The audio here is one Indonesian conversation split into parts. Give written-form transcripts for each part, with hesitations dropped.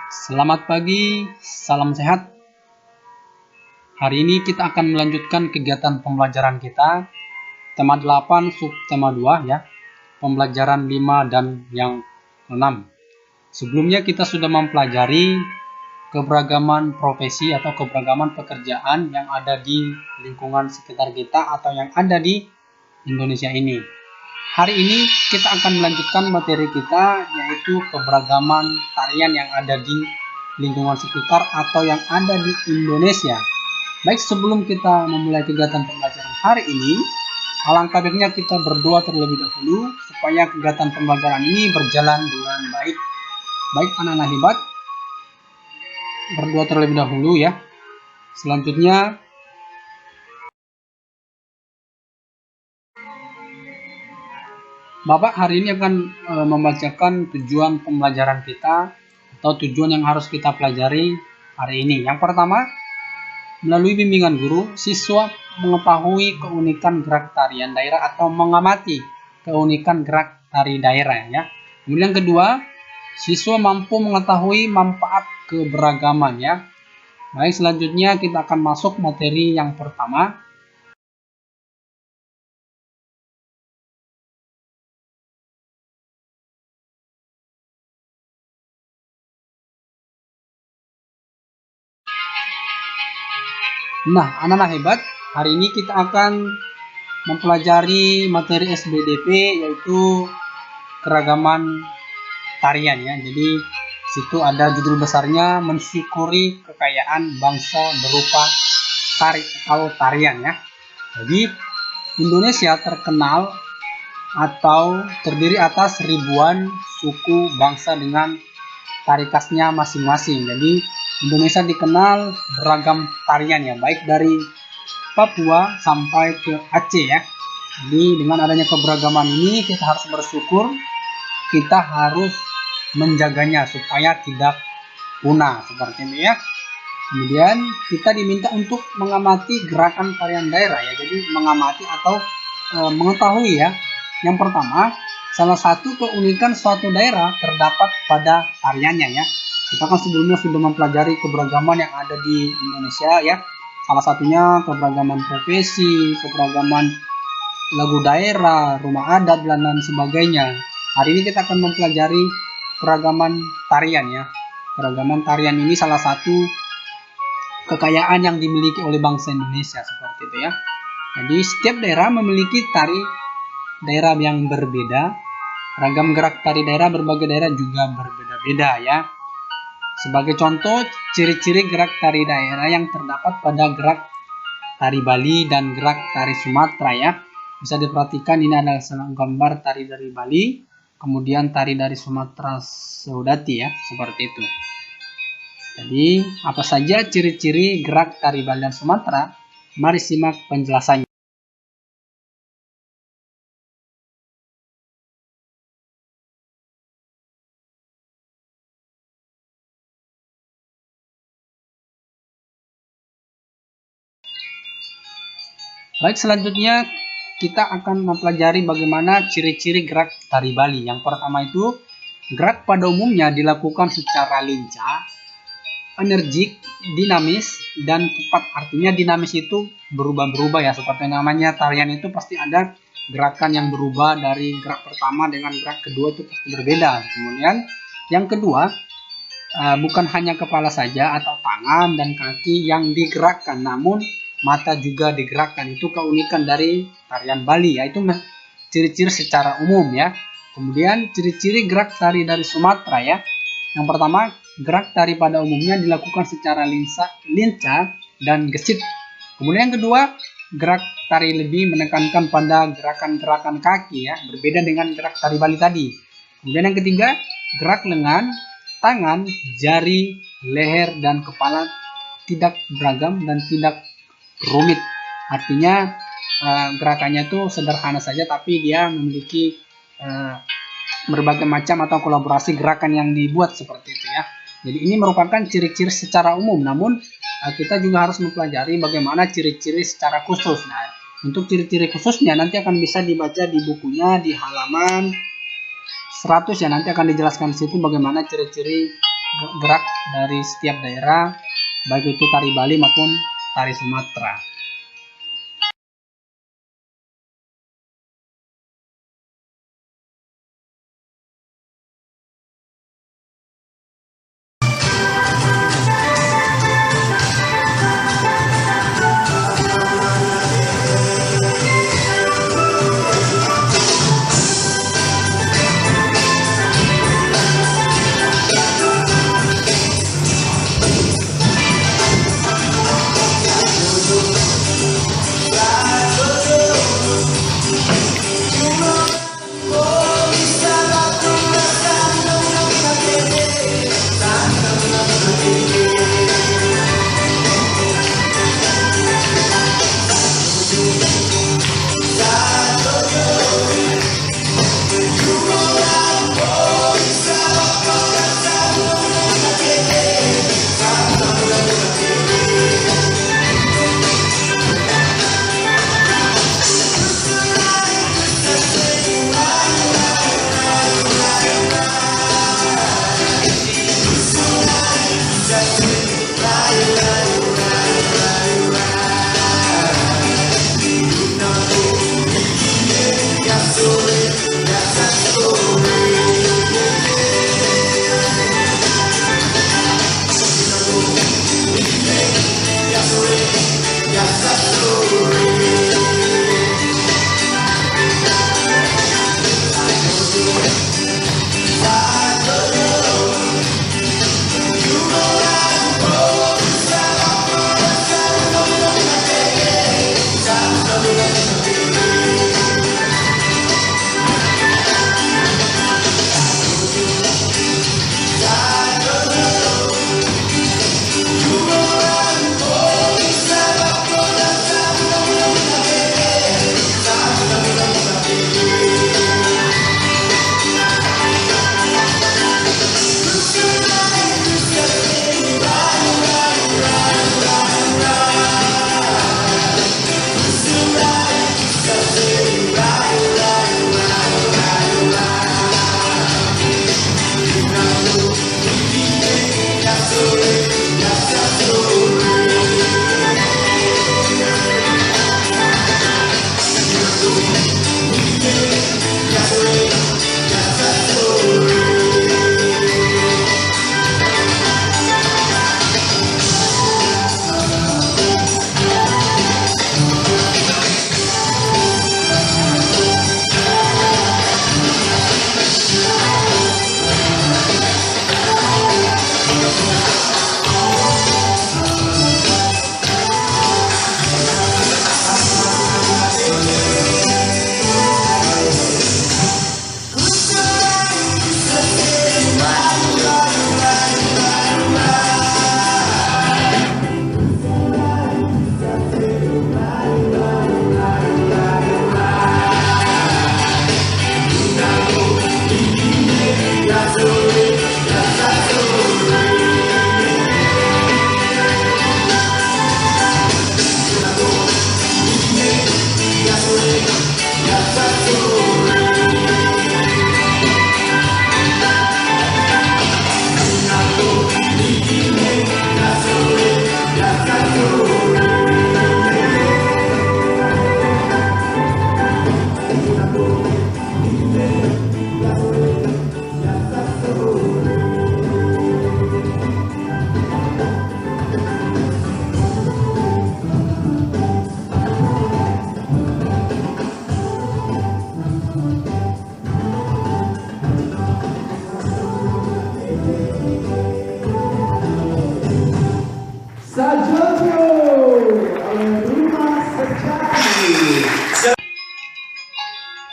Selamat pagi, salam sehat. Hari ini kita akan melanjutkan kegiatan pembelajaran kita. Tema 8, subtema 2 ya. Pembelajaran 5 dan yang 6. Sebelumnya kita sudah mempelajari keberagaman profesi atau keberagaman pekerjaan yang ada di lingkungan sekitar kita atau yang ada di Indonesia ini. Hari ini kita akan melanjutkan materi kita, yaitu keberagaman tarian yang ada di lingkungan sekitar atau yang ada di Indonesia. Baik, sebelum kita memulai kegiatan pembelajaran hari ini, alangkah baiknya kita berdoa terlebih dahulu supaya kegiatan pembelajaran ini berjalan dengan baik. Baik, anak-anak hebat, berdoa terlebih dahulu ya. Selanjutnya, Bapak hari ini akan membacakan tujuan pembelajaran kita atau tujuan yang harus kita pelajari hari ini. Yang pertama, melalui bimbingan guru, siswa mengetahui keunikan gerak tarian daerah atau mengamati keunikan gerak tari daerah ya. Kemudian yang kedua, siswa mampu mengetahui manfaat keberagaman ya. Baik, selanjutnya kita akan masuk materi yang pertama. Nah, anak-anak hebat, hari ini kita akan mempelajari materi SBDP, yaitu keragaman tarian ya. Jadi situ ada judul besarnya, mensyukuri kekayaan bangsa berupa tari atau tarian ya. Jadi Indonesia terkenal atau terdiri atas ribuan suku bangsa dengan tari khasnya masing-masing. Jadi Indonesia dikenal beragam tarian ya, baik dari Papua sampai ke Aceh ya. Jadi dengan adanya keberagaman ini kita harus bersyukur, kita harus menjaganya supaya tidak punah seperti ini ya. Kemudian kita diminta untuk mengamati gerakan tarian daerah ya. Jadi mengamati atau mengetahui ya. Yang pertama, salah satu keunikan suatu daerah terdapat pada tariannya ya. Kita kan sebelumnya sudah mempelajari keberagaman yang ada di Indonesia ya. Salah satunya keberagaman profesi, keberagaman lagu daerah, rumah adat, dan sebagainya. Hari ini kita akan mempelajari keragaman tarian ya. Keragaman tarian ini salah satu kekayaan yang dimiliki oleh bangsa Indonesia seperti itu ya. Jadi setiap daerah memiliki tari daerah yang berbeda. Ragam gerak tari daerah berbagai daerah juga berbeda-beda ya. Sebagai contoh, ciri-ciri gerak tari daerah yang terdapat pada gerak tari Bali dan gerak tari Sumatera ya. Bisa diperhatikan, ini adalah gambar tari dari Bali, kemudian tari dari Sumatera Saudati ya, seperti itu. Jadi, apa saja ciri-ciri gerak tari Bali dan Sumatera? Mari simak penjelasannya. Baik, selanjutnya kita akan mempelajari bagaimana ciri-ciri gerak tari Bali. Yang pertama itu, gerak pada umumnya dilakukan secara lincah, energik, dinamis, dan cepat. Artinya dinamis itu berubah-berubah ya, seperti namanya tarian itu pasti ada gerakan yang berubah dari gerak pertama dengan gerak kedua, itu pasti berbeda. Kemudian yang kedua, bukan hanya kepala saja atau tangan dan kaki yang digerakkan, namun mata juga digerakkan. Itu keunikan dari tarian Bali, yaitu ciri-ciri secara umum ya. Kemudian ciri-ciri gerak tari dari Sumatera ya. Yang pertama, gerak tari pada umumnya dilakukan secara lincah dan gesit. Kemudian yang kedua, gerak tari lebih menekankan pada gerakan-gerakan kaki ya, berbeda dengan gerak tari Bali tadi. Kemudian yang ketiga, gerak lengan, tangan, jari, leher, dan kepala tidak beragam dan tidak rumit. Artinya gerakannya itu sederhana saja, tapi dia memiliki berbagai macam atau kolaborasi gerakan yang dibuat seperti itu ya. Jadi ini merupakan ciri-ciri secara umum, namun kita juga harus mempelajari bagaimana ciri-ciri secara khusus. Nah, untuk ciri-ciri khususnya nanti akan bisa dibaca di bukunya di halaman 100 ya, nanti akan dijelaskan di situ bagaimana ciri-ciri gerak dari setiap daerah, baik itu tari Bali maupun tari Sumatera.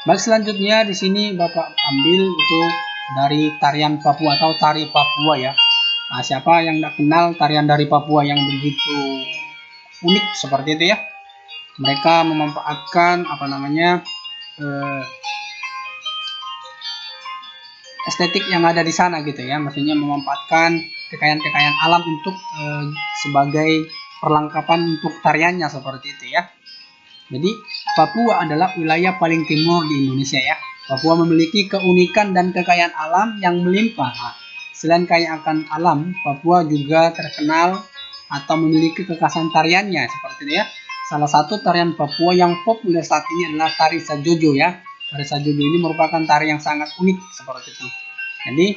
Baik, selanjutnya di sini Bapak ambil itu dari tarian Papua atau tari Papua ya. Nah, siapa yang tidak kenal tarian dari Papua yang begitu unik seperti itu ya? Mereka memanfaatkan estetik yang ada di sana gitu ya. Maksudnya memanfaatkan kekayaan-kekayaan alam untuk sebagai perlengkapan untuk tariannya seperti itu ya. Jadi Papua adalah wilayah paling timur di Indonesia ya. Papua memiliki keunikan dan kekayaan alam yang melimpah. Nah, selain kaya akan alam, Papua juga terkenal atau memiliki kekhasan tariannya seperti itu ya. Salah satu tarian Papua yang populer saat ini adalah tari Sajojo ya. Tari Sajojo ini merupakan tari yang sangat unik seperti itu. Jadi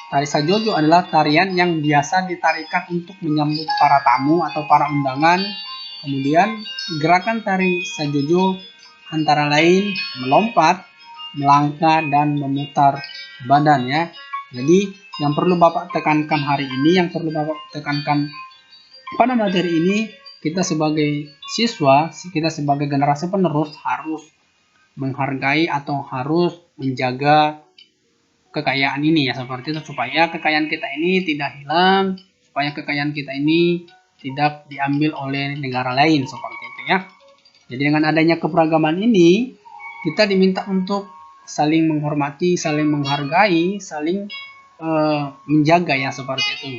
tari Sajojo adalah tarian yang biasa ditarikan untuk menyambut para tamu atau para undangan. Kemudian gerakan tari Sajojo antara lain melompat, melangkah, dan memutar badan ya. Jadi yang perlu Bapak tekankan hari ini, yang perlu Bapak tekankan pada materi ini, kita sebagai siswa, kita sebagai generasi penerus harus menghargai atau harus menjaga kekayaan ini ya, seperti itu, supaya kekayaan kita ini tidak hilang, supaya kekayaan kita ini tidak diambil oleh negara lain seperti itu ya. Jadi dengan adanya keberagaman ini, kita diminta untuk saling menghormati, saling menghargai, saling menjaga ya, seperti itu.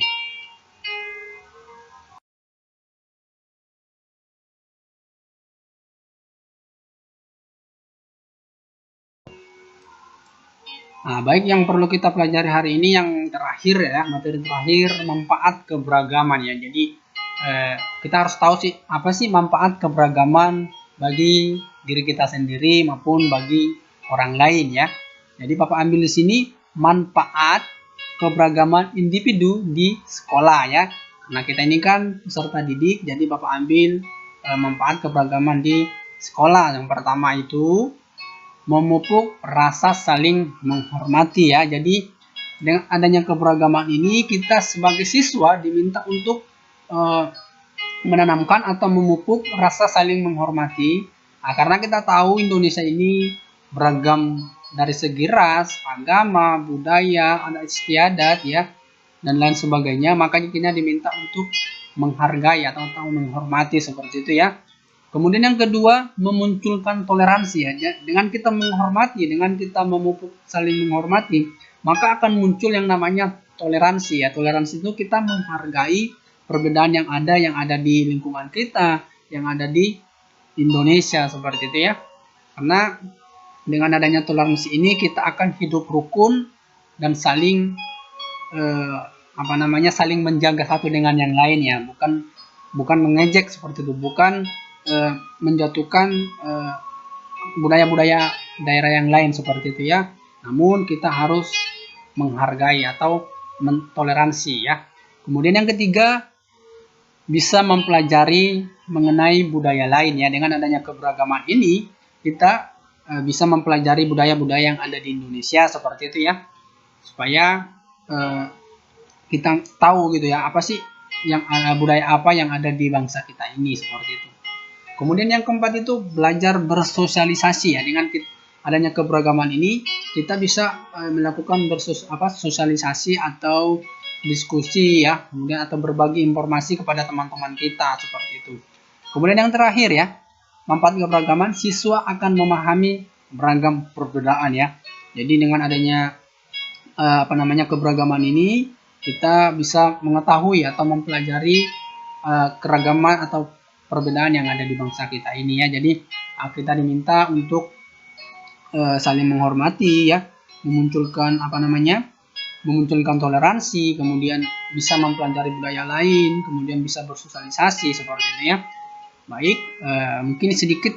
Nah, baik, yang perlu kita pelajari hari ini yang terakhir ya, materi terakhir, manfaat keberagaman ya. Jadi kita harus tahu sih apa sih manfaat keberagaman bagi diri kita sendiri maupun bagi orang lain ya. Jadi Bapak ambil di sini manfaat keberagaman individu di sekolah ya. Nah, kita ini kan peserta didik, jadi Bapak ambil manfaat keberagaman di sekolah. Yang pertama itu memupuk rasa saling menghormati ya. Jadi dengan adanya keberagaman ini, kita sebagai siswa diminta untuk menanamkan atau memupuk rasa saling menghormati. Nah, karena kita tahu Indonesia ini beragam dari segi ras, agama, budaya, adat istiadat ya, dan lain sebagainya. Makanya kita diminta untuk menghargai atau menghormati seperti itu ya. Kemudian yang kedua, memunculkan toleransi ya. Dengan kita menghormati, dengan kita memupuk saling menghormati, maka akan muncul yang namanya toleransi ya. Toleransi itu kita menghargai perbedaan yang ada di lingkungan kita, yang ada di Indonesia seperti itu ya. Karena dengan adanya toleransi ini, kita akan hidup rukun dan saling saling menjaga satu dengan yang lain ya. Bukan mengejek seperti itu, bukan menjatuhkan budaya-budaya daerah yang lain seperti itu ya. Namun kita harus menghargai atau mentoleransi ya. Kemudian yang ketiga, bisa mempelajari mengenai budaya lain ya. Dengan adanya keberagaman ini, kita bisa mempelajari budaya-budaya yang ada di Indonesia seperti itu ya. Supaya kita tahu gitu ya, apa sih yang budaya apa yang ada di bangsa kita ini seperti itu. Kemudian yang keempat itu belajar bersosialisasi ya. Dengan adanya keberagaman ini, kita bisa melakukan sosialisasi atau diskusi ya, kemudian atau berbagi informasi kepada teman-teman kita seperti itu. Kemudian yang terakhir ya, manfaat keberagaman, siswa akan memahami beragam perbedaan ya. Jadi dengan adanya keberagaman ini, kita bisa mengetahui atau mempelajari keragaman atau perbedaan yang ada di bangsa kita ini ya. Jadi kita diminta untuk saling menghormati ya, memunculkan toleransi, kemudian bisa mempelajari budaya lain, kemudian bisa bersosialisasi seperti itu ya. Baik, mungkin sedikit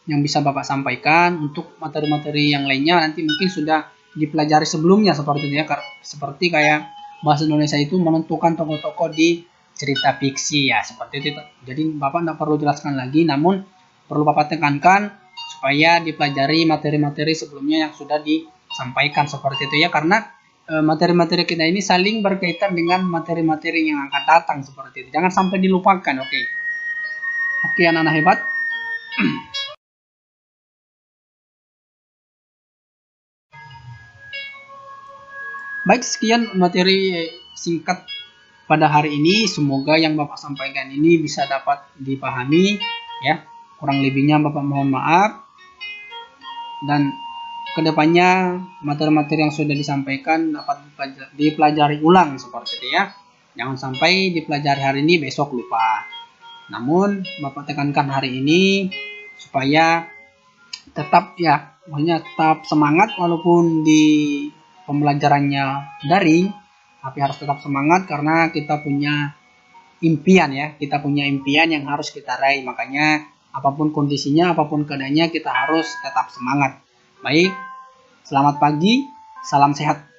yang bisa Bapak sampaikan. Untuk materi-materi yang lainnya nanti mungkin sudah dipelajari sebelumnya seperti itu ya. Seperti kayak bahasa Indonesia itu menentukan tokoh-tokoh di cerita fiksi ya, seperti itu. Jadi Bapak tidak perlu jelaskan lagi, namun perlu Bapak tekankan supaya dipelajari materi-materi sebelumnya yang sudah disampaikan seperti itu ya. Karena materi-materi kita ini saling berkaitan dengan materi-materi yang akan datang seperti itu. Jangan sampai dilupakan, oke. Oke, anak-anak hebat. Baik, sekian materi singkat pada hari ini. Semoga yang Bapak sampaikan ini bisa dapat dipahami ya. Kurang lebihnya Bapak mohon maaf. Dan kedepannya materi-materi yang sudah disampaikan dapat dipelajari ulang seperti itu ya. Jangan sampai dipelajari hari ini besok lupa. Namun Bapak tekankan hari ini supaya tetap ya, pokoknya tetap semangat walaupun di pembelajarannya daring, tapi harus tetap semangat karena kita punya impian ya. Kita punya impian yang harus kita raih. Makanya apapun kondisinya, apapun keadaannya, kita harus tetap semangat. Baik, selamat pagi, salam sehat.